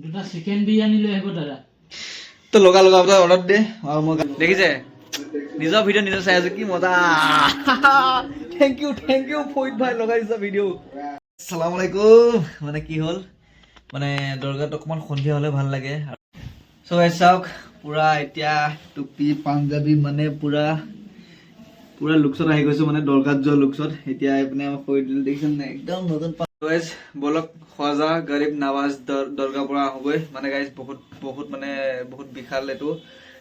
দুটা চিকেন বিৰিয়ানী লৈ আহিব দাদা। তো লগা লগা আপোনাৰ অৰ্ডাৰ দে আৰু মই দেখিছে নিজৰ ভিডিঅ' নিজৰ চাই আছো কি মজা। থেংক ইউ ফইদ ভাই লগাই দিছা ভিডিঅ'। আসসালামু আলাইকুম। মানে কি হ'ল মানে দৰগাত অকমান সন্ধিয়া হ'লে ভাল লাগে। চ' গাইছ চাওক পুৰা এতিয়া টুপি পাঞ্জাবী মানে পুৰা লুকছত আহি গৈছো মানে দৰগাত যোৱা লুকছত। এতিয়া এইপিনে আমাৰ ফইদ দেখিছেন নাই একদম নতুন গাইজ বলক খোৱাজা গৰীব নৱাজ দৰগাৰ পৰা আহোগৈ। মানে গাইজ বহুত বিশাল এইটো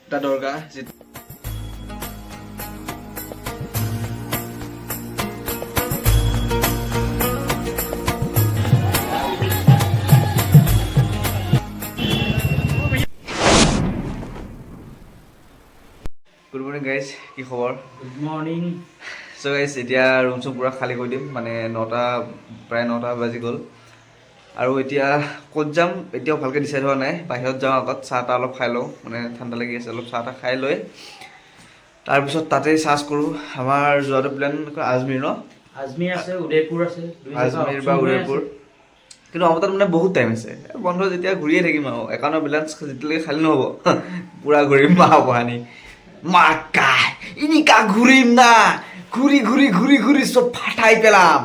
এটা দৰগাহ। গুড মৰ্ণিং গাইজ, কি খবৰ? Good morning. চ' গাইজ এতিয়া ৰুম চুম পূৰা খালী কৰি দিম, মানে প্ৰায় 9টা বাজি গ'ল। আৰু এতিয়া ক'ত যাম এতিয়াও ভালকৈ ডিচাইড হোৱা নাই। বাহিৰত যাওঁ আগত, চাহ তাহ অলপ খাই লওঁ, মানে ঠাণ্ডা লাগি আছে অলপ। চাহ তাহ খাই লৈ তাৰপিছত তাতেই চাৰ্জ কৰোঁ। আমাৰ যোৱাটো প্লেন আজমীৰ ন? আজমীৰ আছে, উদয়পুৰ আছে, আজমীৰ বা উদয়পুৰ। কিন্তু আমাৰ তাত মানে বহুত টাইম আছে, বন্ধ যেতিয়া ঘূৰিয়ে থাকিম আৰু একাউণ্টৰ বেলেঞ্চ যেতিয়ালৈকে খালী নহ'ব পূৰা ঘূৰিম মাহানি মাকা এনেকা ঘূৰিম না, ঘূৰি চব ফাটাই পেলাম।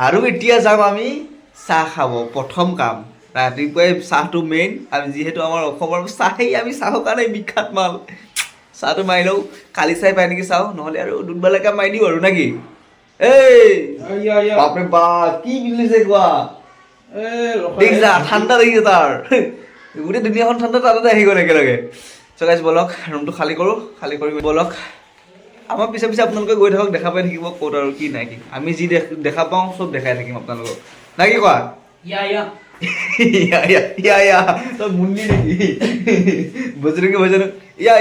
আৰু এতিয়া যাম আমি চাহ খাব। প্ৰথম কাম ৰাতিপুৱাই চাহটো মেইন, আমি যিহেতু আমাৰ অসমৰ চাহেই, আমি চাহৰ কাৰণে বিখ্যাত মাল। চাহটো মাৰি লওঁ, কালি চাই পাই নেকি চাওঁ, নহ'লে আৰু দুধবালৈকে মাৰি দিওঁ আৰু নেকি? এই বাপৰে বাপ কি বিজনেছে কোৱা দেখিছা, ঠাণ্ডা দেখিছে তাৰ গোটেই দুনিয়াখন ঠাণ্ডা তাতে আহি গ'ল একেলগে। চ' গাইজ বলক ৰুমটো খালী কৰোঁ, খালী কৰি বলক আমাৰ পিছে পিছে আপোনালোকে গৈ থাকক, দেখা পাই থাকিব ক'ত আৰু কি নাই কি। আমি যি দেখা পাওঁ চব দেখাই থাকিম আপোনালোকক, নাই কি কোৱা? ইয়া তই মুন্নি নেকি বজৰংগী ভজন ইয়া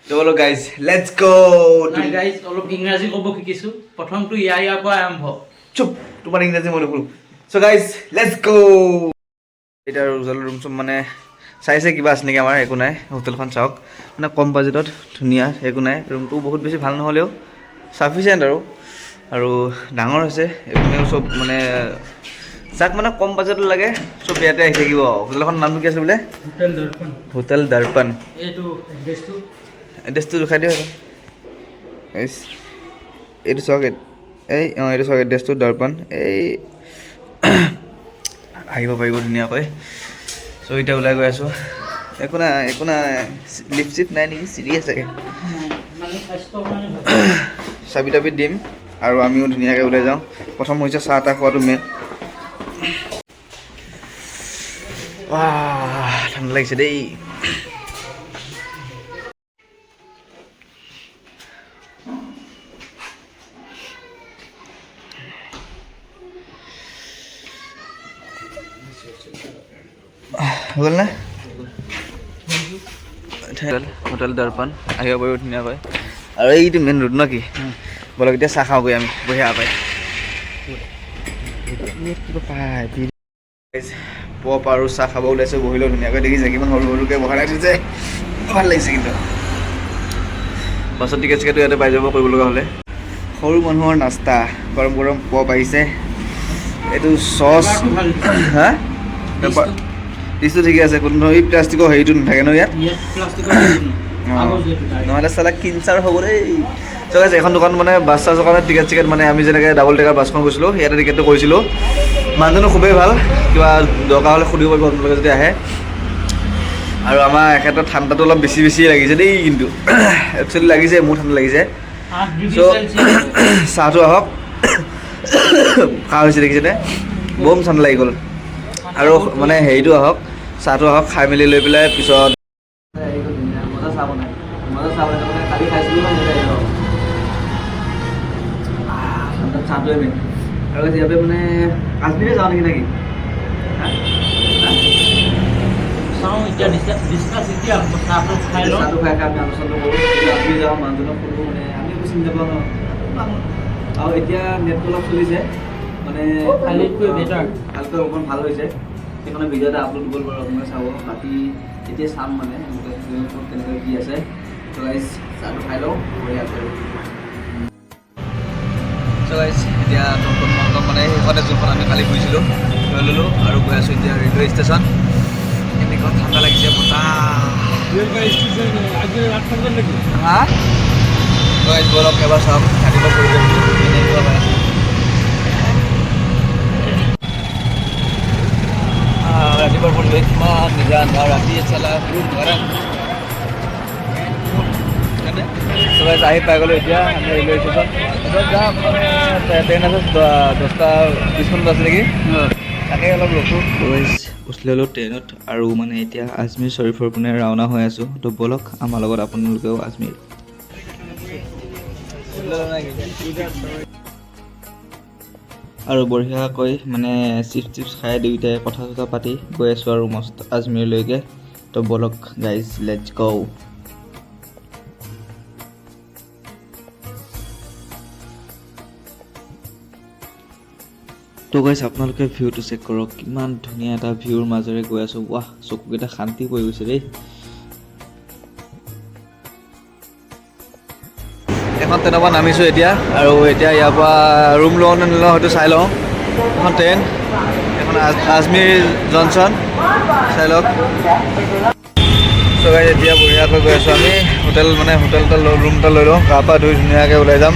তো বলো গাইজ লেটছ গ'। গাইজ অলপ ইংৰাজী ক'ব শিকিছোঁ, প্ৰথমটো ইয়াৰ পৰা আৰম্ভ। চুপ, তোমাৰ ইংৰাজী মই নুশুনো। চ' গাইজ লেটছ গ'। এতিয়া ৰুম চুম মানে চাইছে কিবা আছে নেকি আমাৰ, একো নাই। হোটেলখন চাওক মানে কম বাজেটত ধুনীয়া, একো নাই। ৰুমটো বহুত বেছি ভাল নহ'লেও চাফিচিয়েণ্ট আৰু ডাঙৰ হৈছে। এইপিনেও চব মানে যাক মানে কম বাজেটত লাগে চব ইয়াতে আহি থাকিব। হোটেলখনৰ নামটো কি আছে বোলে? হোটেল দৰ্পণ। এইটো এড্ৰেছটো দেখাই দিওঁ। এইটো চাওক, এইটো চাওক এড্ৰেছটো দৰ্পণ। এই আহিব পাৰিব ধুনীয়াকৈ। চ' এতিয়া ওলাই গৈ আছোঁ। একো নাই লিফ্ট চিফ্ট নাই নেকি, চিৰি আছে চাগে। চাবি তাবি দিম আৰু আমিও ধুনীয়াকৈ ওলাই যাওঁ। প্ৰথম হৈছে চাহ তাহ খোৱাটো মেইন। ঠাণ্ডা লাগিছে দেই। হ'ল নে? হোটেল দৰ্পণ আহিব পাৰিব ধুনীয়াকৈ। আৰু এইটো মেইন ৰোড ন কি? বলক এতিয়া চাহ খাওঁগৈ আমি বঢ়িয়া পাই। পপ আৰু চাহ খাব ওলাইছোঁ, বহিলেও ধুনীয়াকৈ দেখিছে কিমান সৰুকৈ বহাই ৰাখিছে, ভাল লাগিছে। কিন্তু বাছত টিকেট চিকেটটো ইয়াতে পাই যাব কৰিব লগা হ'লে। সৰু মানুহৰ নাস্তা গৰম পপ আহিছে। এইটো চচ হা ডিছটো ঠিকে আছে, কোনো এই প্লাষ্টিকৰ হেৰিটো নাথাকে ন ইয়াত, নহ'লে চালা কিনচাৰ হ'ব দেই। চ' গাইজ এখন দোকান মানে বাছ চাছৰ কাৰণে টিকেট চিকেট, মানে আমি যেনেকৈ ডাবল ডেকাৰ বাছখন গৈছিলোঁ ইয়াতে টিকেটটো কৰিছিলোঁ। মানুহজনো খুবেই ভাল, কিবা দৰকাৰ হ'লে সুধিব পাৰিব আপোনালোকে যদি আহে। আৰু আমাৰ এখেতৰ ঠাণ্ডাটো অলপ বেছিয়ে লাগিছে দেই, কিন্তু একচুৱেলি লাগিছে, মোৰ ঠাণ্ডা লাগিছে। চ' চাহটো আহক, কাহ হৈছে দেখিছেনে, বম ঠাণ্ডা লাগি গ'ল। আৰু মানে হেৰিটো আহক, চাহটো আহক, খাই মেলি লৈ পেলাই পিছত মজা চাহ বনাই মানে কালি খাইছিলোঁ ন চাহটোৱে মেইন। আৰু ইয়াতে মানে আজমীৰে যাওঁ নেকি নাকি? চাওঁ এতিয়া চাহটো খাই চাহটো খাই আমি আলোচনা কৰোঁ। আজমীৰ যাওঁ, মানুহজনক সোধোঁ, মানে আমি একো চিনি নাপাওঁ ন। আৰু এতিয়া নেটটো অলপ চলিছে, মানে ভালকৈ অকণমান ভাল হৈছে। সেইখনে ভিডিঅ' এটা আপলোড কৰিব বাৰু, আপোনালোকে চাব। বাকী এতিয়া চাম মানে কেনেকৈ কি আছে। চ' গাইজ চাহটো খাই লওঁ, বঢ়িয়া আছে। চ' গাইজ এতিয়া মানে সেইখনে যোনখন আমি কালি ঘূৰিছিলোঁ থৈ ল'লোঁ আৰু গৈ আছোঁ এতিয়া ৰেলৱে ষ্টেচন। এনেকুৱা ঠাণ্ডা লাগিছে বতাহ। হা বলক এবাৰ চাওক ৰাতিপুৱা পৰিৱেশটো কেনেকুৱা হয়। ৰাতিপুৱাৰ পৰিৱেশ ইমান নিজান আৰু ৰাতি চালা বহুত গৰম। চবে আহি পাই গ'লোঁ এতিয়া আমি ৰেলৱে ষ্টেচন। যাম মানে ট্ৰেইন আছে 10:20 মিনিট আছে নেকি, তাকে অলপ ৰখোঁ। উঠি ল'লোঁ ট্ৰেইনত আৰু মানে এতিয়া আজমেৰ শ্বৰীফৰ পিনে ৰাওনা হৈ আছোঁ। তো ব'লক আমাৰ লগত আপোনালোকেও আজমেৰ। আৰু বঢ়িয়াকৈ মানে চিপছ খাই দুয়োটাই কথা চথা পাতি গৈ আছোঁ আৰু মস্ত আজমেৰলৈকে। তো ব'লক গাইজ লেটছ গো। তো গাইজ আপোনালোকে ভিউটো চেক কৰক, কিমান ধুনীয়া এটা ভিউৰ মাজেৰে গৈ আছোঁ। ৱাহ, চকুকেইটা শান্তি পৰি গৈছে দেই। এখন ট্ৰেইনৰ পৰা নামিছোঁ এতিয়া আৰু এতিয়া ইয়াৰ পৰা ৰুম লওঁ নে নলওঁ হয়তো চাই লওঁ। এখন ট্ৰেইন, এখন আজমেৰ জংচন, চাই লওক। চ' গাইজ এতিয়া বঢ়িয়াকৈ গৈ আছোঁ আমি হোটেল এটা ৰুম এটা লৈ লওঁ, গা পা ধুই ধুনীয়াকৈ ওলাই যাম।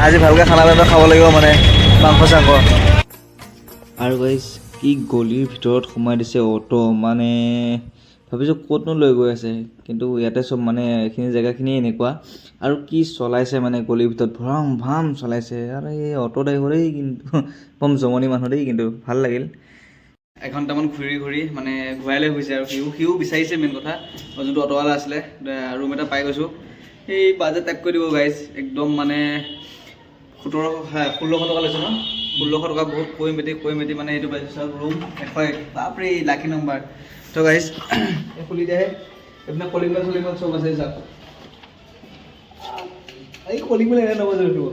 আজি ভালকৈ খানা পিনা খাব লাগিব মানে মাংস চাংস। আৰু গাইজ কি গলিৰ ভিতৰত সোমাই দিছে অটো, মানে ভাবিছোঁ ক'তনো লৈ গৈ আছে, কিন্তু ইয়াতে চব মানে এইখিনি জেগাখিনিয়ে এনেকুৱা। আৰু কি চলাইছে মানে গলিৰ ভিতৰত ভৰাম ভাম চলাইছে। আৰু এই অটো ড্ৰাইভাৰেই কিন্তু কম জমনি মানুহ দেই, কিন্তু ভাল লাগিল। এঘণ্টামান ঘূৰি মানে ঘূৰাই লৈ গৈছে আৰু সিও বিচাৰিছে মেইন কথা। যোনটো অটোৱালা আছিলে, ৰুম এটা পাই গৈছোঁ। সেই বাজেট টাইপ কৰি দিব গাইজ, একদম মানে 1600 টকা লৈছে ন, 1600 টকা বহুত কৈ মেটি মানে এইটো পাইছোঁ চাওক ৰুম 101। বাপৰে লাকি নম্বৰ। তো গাইজ খুলি দিয়ে এইপিনে কলিং বেল চব আছে চাওক। এই কলিং বেল এনে নবজে উঠিব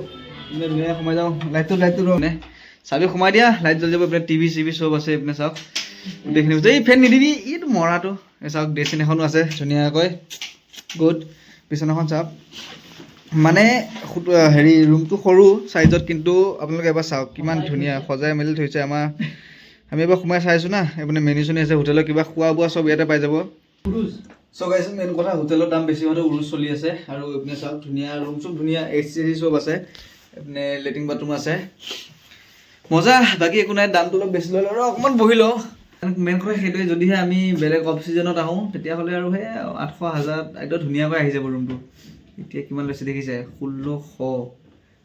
ধুনীয়া সোমাই যাওঁ। লাইটটো মানে চাবি সোমাই দিয়া, লাইট জ্বলি যাব। এইপিনে টিভি চব আছে এইপিনে চাওক গোটেইখিনি বস্তু। এই ফেন নিদিবি, এইটো মৰাটো। এই চাওক ড্ৰেছিং এখনো আছে ধুনীয়াকৈ গুড। বিচনাখন চাওক মানে হেৰি ৰুমটো সৰু চাইজত, কিন্তু আপোনালোকে এবাৰ চাওক কিমান ধুনীয়া সজাই মেলি থৈছে। আমি এবাৰ সোমাই চাইছোঁ না, এইপিনে মেনু চেনু আছে হোটেলৰ, কিবা খোৱা বোৱা চব ইয়াতে পাই যাব। চ' গাইজ মেইন কথা হোটেলৰ দাম বেছি হোৱাটো উৰুজ চলি আছে। আৰু এইপিনে চাওক ধুনীয়া ৰুম চব ধুনীয়া, AC চব আছে। এইপিনে লেট্ৰিন বাথৰুম আছে, মজা। বাকী একো নাই, দামটো অলপ বেছি ল'লে আৰু অকণমান বহি লওঁ। মেইন কথা সেইটোৱে, যদিহে আমি বেলেগ অফ চিজনত আহোঁ তেতিয়াহ'লে আৰু সেই 800-1000 একদম ধুনীয়াকৈ আহি যাব ৰুমটো। এতিয়া কিমান লৈছে দেখিছে, 1600।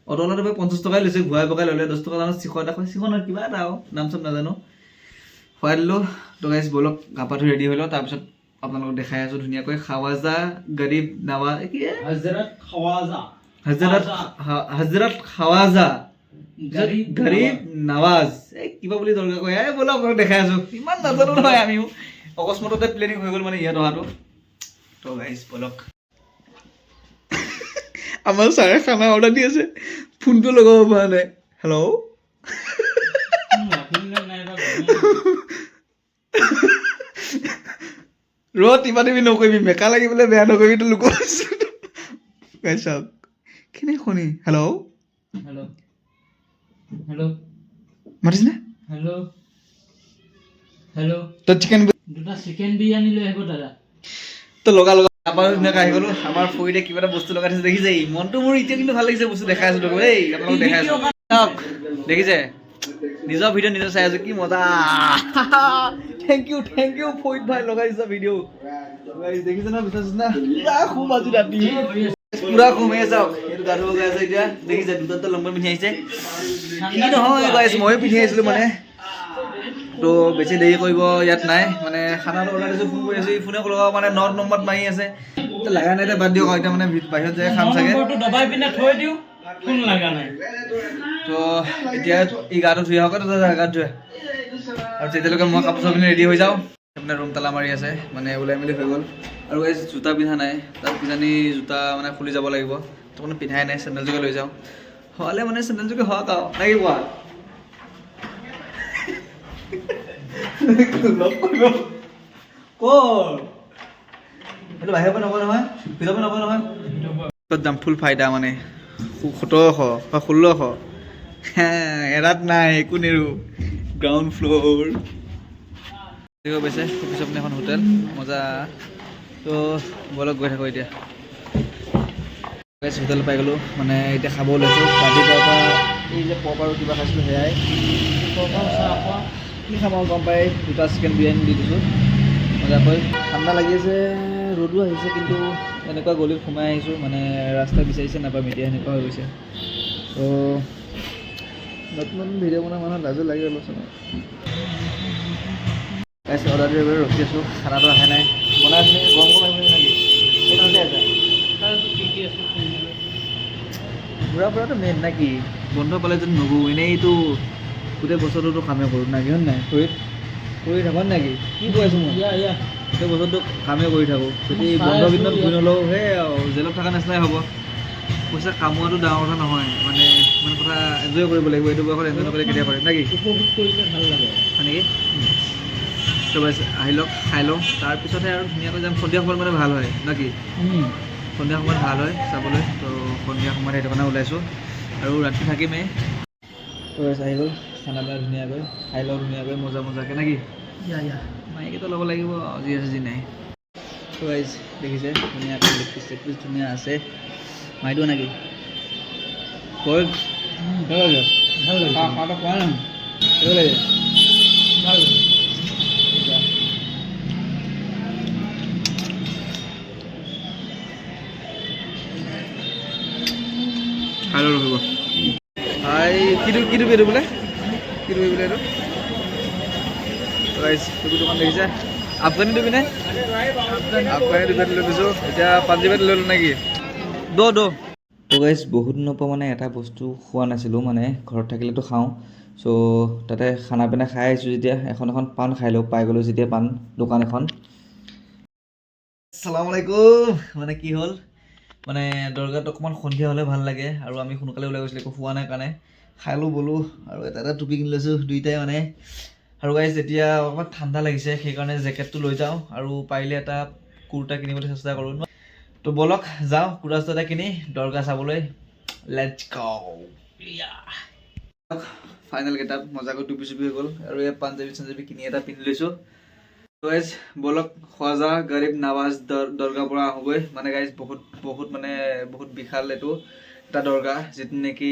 অটোৱালাটো 50 টকাই লৈছে, ঘূৰাই পকাই ল'লে 10 টকা দামত চিখৰ নহয় কিবা এটা আৰু নাম চাম নাজানো খুৱাই দিলোঁ। তো গাইজ ব'লক গা পা ধুই ৰেডি হৈ লওঁ, তাৰপিছত আপোনালোকক দেখাই আছোঁ ধুনীয়াকৈ খাৱাজা গৰীব নাৱাজ, হজৰত খাৱাজা গৰীব নৱাজ, এই কিবা বুলি দৰকাৰ কয়। ব'লক আপোনাক দেখাই আছোঁ, ইমান নাজানো নহয় আমিও, অকস্মাততে প্লেনিং হৈ গ'ল মানে ইয়াত অহাটো। তো গাইজ ব'লক। আমাৰ ছাৰে খানা অৰ্ডাৰ দি আছে, ফোনটো লগাব পৰা নাই। হেল্ল' তিবা তিবি নকৰিবি, মেকা লাগিবলৈ বেয়া নকৰিবি, তো লোক চাওক কেনে শুনি। হেল্ল' মাতিছিলে তই চিকেন বিৰিয়ানী লৈ আহিব দাদা। তো লগা ধুনীয়াকৈ আহি গ'লো। আমাৰ ফুৰিতে কিবা এটা বস্তু লগাই থৈছে দেখিছে, মনটো মোৰ এতিয়া কিন্তু ভাল লাগিছে। বস্তু দেখাই আছোঁ তোক, এই আপোনালোক দেখাই আছোঁ চাওক, দেখিছে নিজৰ ভিডিঅ' নিজে চাই আছোঁ, কি মজা। থেংক ইউ ফৰিদ ভাই লগাই দিছা ভিডিঅ'। দেখিছে না বিচনা পুৰা খুব আজি ৰাতি পুৰা ঘুমাই চাওক। এইটো গা ধুব গৈ আছে এতিয়া, দেখিছে দুটা লম্বা পিন্ধি আহিছে। কি নহয় গাইজ, ময়ো পিন্ধি আহিছিলোঁ মানে। তো বেছি দেৰি কৰিব ইয়াত নাই, মানে খানাটো অৰ্ডাৰ দিছোঁ, ফোন কৰি আছোঁ, এই ফোনে লগাব মানে নট নম্বৰত মাৰি আছে। লগা নাই বাদ দিয়ক, এতিয়া মানে বাহিৰত যায় খাম চাগে। দবাই পিনে থৈ দিওঁ, ফোন লগা নাই। তো এতিয়া ই গাটো ধুই আহক, গাটো ধুৱে আৰু তেতিয়ালৈকে মই কাপোৰ চাপোৰ পিন্ধি ৰেডি হৈ যাওঁ। আপোনাৰ ৰুম তালা মাৰি আছে, মানে ওলাই মেলি হৈ গ'ল। আৰু এই জোতা পিন্ধা নাই, তাত কিজানি জোতা মানে খুলি যাব লাগিব। তো মানে পিন্ধাই নাই, চেণ্ডেলযোগে লৈ যাওঁ। হ'লে মানে চেণ্ডেলযোগে হওক আৰু নাই কোৱা। বাহিৰৰ পৰা নকয় নহয়, ভিতৰৰ পৰা নকয় নহয়। যাম ফুল ফাইদা মানে 1700 বা 1600 এৰাত নাই একো নেৰো গ্ৰাউণ্ড ফ্ল'ৰ ঠিক পাইছে পিছত এখন হোটেল মজা তো বলক গৈ থাকোঁ এতিয়া হোটেল পাই গ'লোঁ মানে এতিয়া খাব ওলাইছোঁ ৰাতিপুৱাৰ পৰা এই যে পপ আৰু কিবা খাইছিলোঁ সেয়াই কি খাম আৰু গম পাই 2টা চিকেন বিৰিয়ানী দি দিছোঁ মজাকৈ ঠাণ্ডা লাগি আছে ৰ'দো আহিছে কিন্তু এনেকুৱা গলিত সোমাই আহিছোঁ মানে ৰাস্তা বিচাৰিছে নাপাম এতিয়া সেনেকুৱা হৈ গৈছে তো নতুন নতুন ভিডিঅ' বনোৱা মানুহৰ লাজো লাগি অলপচোন অৰ্ডাৰ দিবলৈ ৰখি আছোঁ খানাটো অহা নাই বনাই আছিলে গৰম গৰম আহিব নেকি ঘূৰা ফুৰাটো মেইন নে কি বন্ধ পালে যদি নগো এনেইতো গোটেই বছৰটোতো কামেই কৰোঁ না কি হয় নাই কৰি থাকোঁ নেকি কি কৈ আছোঁ মই গোটেই বছৰটো কামেই কৰি থাকোঁ যদি বন্ধ দিনত ঘূৰি নলওঁ সেই জেলত থকা নিচিনাই হ'ব পইচা কামোৱাটো ডাঙৰ কথা নহয় মানে ইমান কথা এনজয় কৰিব লাগিব এইটো বয়সত এনজয় নকৰিলে কেতিয়া কৰিম নেকি উপভোগ কৰিলে ভাল লাগে হয় নেকি তো আহি লওক খাই লওঁ তাৰপিছতহে আৰু ধুনীয়াকৈ যাম সন্ধিয়া সময়ত মানে ভাল হয় নে কি সন্ধিয়া সময়ত ভাল হয় চাবলৈ তো সন্ধিয়া সময়ত সেইটো কাৰণে ওলাইছোঁ আৰু ৰাতি থাকিমেই তো আহি গ'ল খানা পিনা ধুনীয়াকৈ খাই লওঁ ধুনীয়াকৈ মজাকৈ নে কি মাইকেইটা ল'ব লাগিব যি আছে যি নাই তো গাইজ দেখিছে ধুনীয়াকৈ লেগ পিচ ধুনীয়া আছে মাৰিদিওঁ নেকি কৈ ভাল লাগে কোৱা নাই ভাল লাগে ভাল খাই লওঁ ৰখিব কি ডুবি এইটো বোলে কি ডুবি বোলে এইটো ডুবি দোকান দেখিছে আফগানী ডুবি নে আফগানী ডুবি লৈ দিছোঁ এতিয়া পাঞ্জাৱীত লৈ ল'লোঁ নেকি তো গাইজ বহুত দিনৰ পৰা মানে এটা বস্তু খোৱা নাছিলোঁ মানে ঘৰত থাকিলেতো খাওঁ চ' তাতে খানা পিনা খাই আহিছোঁ যেতিয়া এখন পাণ খাই লওঁ পাই গ'লোঁ যেতিয়া পাণ দোকান এখন আসসালামু আলাইকুম মানে কি হ'ল মানে দৰগাত অকণমান সন্ধিয়া হ'লে ভাল লাগে আৰু আমি সোনকালে ওলাই গৈছিলোঁ একো খোৱা নাই কাৰণে খাই লওঁ ব'লো আৰু এটা টুপি কিনি লৈছোঁ দুইটাই মানে আৰু গাইজ এতিয়া অকণমান ঠাণ্ডা লাগিছে সেইকাৰণে জেকেটটো লৈ যাওঁ আৰু পাৰিলে এটা কুৰ্তা কিনিবলৈ চেষ্টা কৰোঁ তো বলক যাওঁ কুৰ্তা চুৰ্তা কিনি দৰগা চাবলৈ লেটছ গো ফাইনেল গেটআপ মজাকৈ টুপি চুপি হৈ গ'ল আৰু এই পাঞ্জাবী কিনি এটা পিন্ধি লৈছোঁ গাইজ বলক খোৱাজা গৰীব নৱাজ দৰগাৰ পৰা আহোঁগৈ মানে গাইজ বহুত বিশাল এইটো এটা দৰগা যিটো নেকি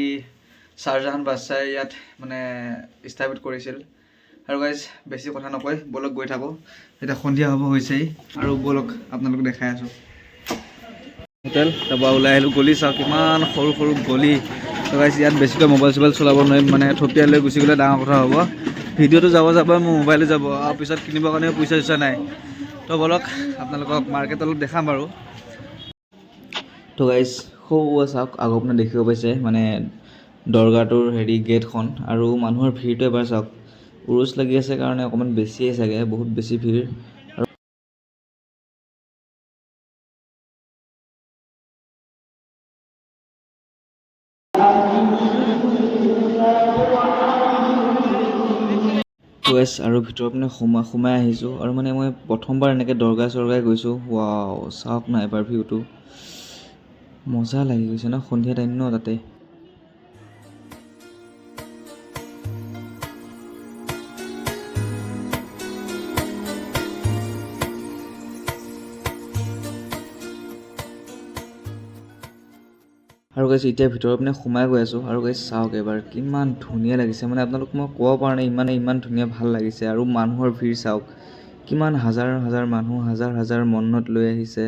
শ্বাহজাহান বাদশ্বাহে ইয়াত মানে স্থাপিত কৰিছিল আৰু গাইজ বেছি কথা নকয় বলক গৈ থাকোঁ এতিয়া সন্ধিয়া হ'ব হৈছেই আৰু বলক আপোনালোকক দেখাই আছোঁ হোটেল তাৰপৰা ওলাই আহিলোঁ গলি চাওক কিমান সৰু সৰু গলি গাইজ ইয়াত বেছিকৈ মোবাইল চোবাইল চলাব নোৱাৰিম মানে থপিয়াই লৈ গুচি গ'লে ডাঙৰ কথা হ'ব ভিডিঅ'টো যাব মোৰ মোবাইলে যাব আৰু পিছত কিনিবৰ কাৰণে পইচা চইচা নাই তো বলক আপোনালোকক মাৰ্কেট অলপ দেখাম বাৰু তো গাইজ সৌ চাওক আগৰ পিনে দেখিব পাইছে মানে দৰগাটোৰ গেটখন আৰু মানুহৰ ভিৰটো এবাৰ চাওক উৰুচ লাগি আছে কাৰণে অকণমান বেছিয়ে চাগে বহুত বেছি ভিৰ আৰু ভিতৰৰ পিনে সোমাই আহিছোঁ আৰু মানে মই প্ৰথমবাৰ এনেকৈ দৰগা চৰগাই গৈছোঁ ৱাও চাওক না এবাৰ ভিউটো মজা লাগি গৈছে ন সন্ধিয়া টাইম ন তাতে আৰু গাইছ এতিয়া ভিতৰৰ পিনে সোমাই গৈ আছোঁ আৰু গাইছ চাওক এবাৰ কিমান ধুনীয়া লাগিছে মানে আপোনালোক মই ক'ব পৰা নাই ইমান ধুনীয়া ভাল লাগিছে আৰু মানুহৰ ভিৰ চাওক কিমান হাজাৰ হাজাৰ মানুহ হাজাৰ মন্নত লৈ আহিছে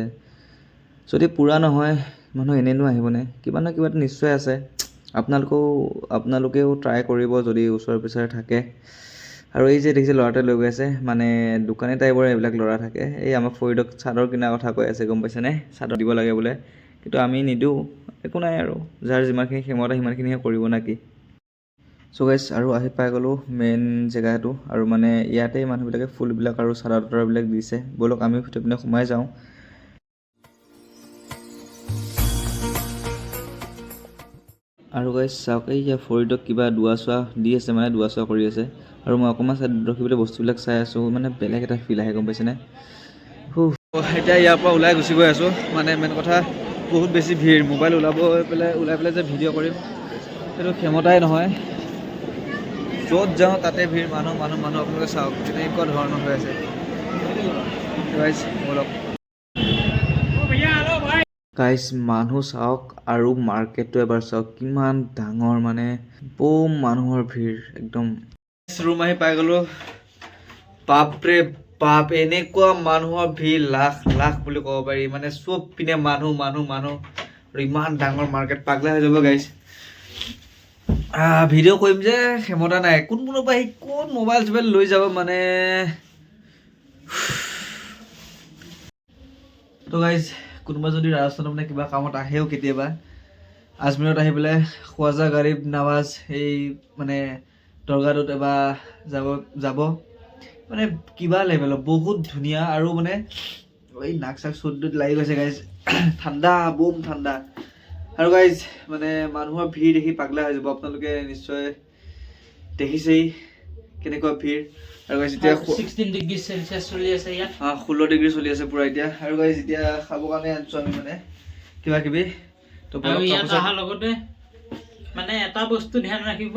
যদি পূৰা নহয় মানুহ এনেনো আহিবনে কিবা না কিবা নিশ্চয় আছে আপোনালোকেও ট্ৰাই কৰিব যদি ওচৰে পাঁজৰে থাকে আৰু এই যে দেখিছে ল'ৰাটোৱে লৈ গৈ আছে মানে দোকানী টাইপৰ এইবিলাক ল'ৰা থাকে এই আমাক ফৰিদক চাদৰ কিনাৰ কথা কৈ আছে গম পাইছেনে চাদৰ দিব লাগে বোলে কিন্তু আমি নিদিওঁ একো নাই আৰু যাৰ যিমানখিনি ক্ষমতা সিমানখিনিহে কৰিব নাকি চ' গাইছ আৰু আহি পাই গ'লোঁ মেইন জেগাটো আৰু মানে ইয়াতেই মানুহবিলাকে ফুলবিলাক আৰু চাদৰ তাদৰবিলাক দিছে ব'লক আমি ভিতৰৰ পিনে সোমাই যাওঁ আৰু গাইছ চাওক এই ফৰিদক কিবা দুৱা চোৱা দি আছে মানে দুৱা চোৱা কৰি আছে আৰু মই অকণমান চাই ৰখি পেলাই বস্তুবিলাক চাই আছোঁ মানে বেলেগ এটা ফিল আহে গম পাইছেনে এতিয়া ইয়াৰ পৰা ওলাই গুচি গৈ আছোঁ মানে মেইন কথা বহুত বেছি ভিৰ মোবাইল ওলাই পেলাই যে ভিডিঅ' কৰিম এইটো ক্ষমতাই নহয়, য'ত যাওঁ তাতে ভিৰ, মানুহ মানুহ মানুহ। আপোনালোকে চাওক কেনেকুৱা ধৰণৰ হৈ আছে। গাইজ মানুহ চাওক আৰু মাৰ্কেটটো এবাৰ চাওক কিমান ডাঙৰ, মানে বম মানুহৰ ভিৰ একদম। ৰুম আহি পাই গ'লো। বাপৰে বাপ, এনেকুৱা মানুহৰ ভিৰ লাখ লাখ বুলি ক'ব পাৰি, মানে চব পিনে মানুহ মানুহ মানুহ আৰু ইমান ডাঙৰ মাৰ্কেট, পাগলা হৈ যাব গাইজ। ভিডিঅ' কৰিম যে ক্ষমতা নাই, কোনোবা আহি কোন মোবাইল চোবাইল লৈ যাব মানে। তো গাইজ কোনোবা যদি ৰাজস্থানত মানে কিবা কামত আহেও কেতিয়াবা, আজমেৰত আহি পেলাই খোৱাজা গৰীব নৱাজ এই মানে দৰগাহটোত এবাৰ যাব মানে কিবা লেভেলৰ, বহুত ধুনীয়া। আৰু মানে এই নাক চাক চৰ্দিত লাগি গৈছে গাইজ, ঠাণ্ডা বম ঠাণ্ডা। আৰু গাইজ মানে মানুহৰ ভিৰ দেখি পাগলা হৈ যাব, আপোনালোকে নিশ্চয় দেখিছেই কেনেকুৱা ভিৰ। আৰু গাইজ এতিয়া 16 ডিগ্ৰী চেলচিয়াছ চলি আছে ইয়াত। 16 ডিগ্ৰী চলি আছে পুৰা এতিয়া। আৰু গাইজ এতিয়া খাবৰ কাৰণে আনিছোঁ আমি মানে কিবা কিবি। তো আৰু ইয়াত অহাৰ লগতে মানে এটা বস্তু ধ্যান ৰাখিব,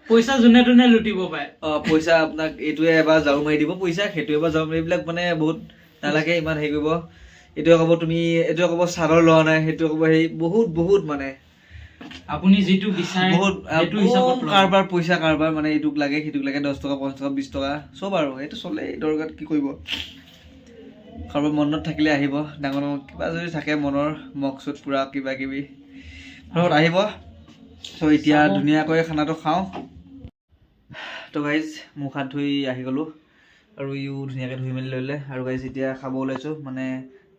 পইচা যোনে তোনে লুটিব পাৰে। পইচা আপোনাক এইটোৱে এবাৰ ঝাৰু মাৰি দিব পইচা, সেইটোৱে এবাৰ ঝাৰু মাৰি, এইবিলাক মানে বহুত নালাগে ইমান হেৰি কৰিব। এইটোৱে ক'ব তুমি, এইটোৱে ক'ব চাদৰ লোৱা নাই, সেইটোৱে ক'ব হেৰি, বহুত বহুত মানে আপুনি যিটো বিচাৰে বহুত সেইটো হিচাপত কাৰবাৰ পইচা কাৰবাৰ, মানে এইটোক লাগে সেইটোক লাগে, 10 টকা 5 টকা 20 টকা চব আৰু এইটো চলে এই দৰগাত। কি কৰিব, কাৰোবাৰ মনত থাকিলে আহিব, ডাঙৰ ডাঙৰ কিবা যদি থাকে মনৰ মকচুদ পূৰা কিবা কিবি ঘৰত আহিব। চ' এতিয়া ধুনীয়াকৈ খানাটো খাওঁ। তো গাইজ মুখ হাত ধুই আহি গ'লোঁ আৰু ইও ধুনীয়াকৈ ধুই মেলি ল'লে। আৰু গাইজ এতিয়া খাব ওলাইছোঁ, মানে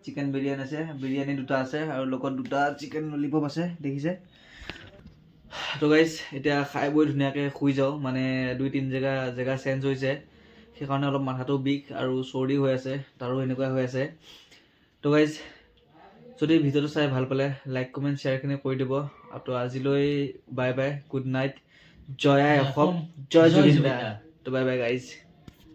চিকেন বিৰিয়ানী আছে, বিৰিয়ানী 2টা আছে আৰু লগত 2টা চিকেন ললিপপ আছে দেখিছে। তো গাইজ এতিয়া খাই বৈ ধুনীয়াকৈ শুই যাওঁ, মানে 2-3 জেগা চেঞ্জ হৈছে, সেইকাৰণে অলপ মাথাটো বিষ আৰু চৰ্দি হৈ আছে, তাৰো এনেকুৱা হৈ আছে। তো গাইজ যদি ভিডিঅ'টো চাই ভাল পালে লাইক কমেণ্ট শ্বেয়াৰখিনি কৰি দিব। তো আজিলৈ বাই বাই, গুড নাইট, জয় আই অসম, জয় জুবিন দা। তো বাই বাই গাইজ।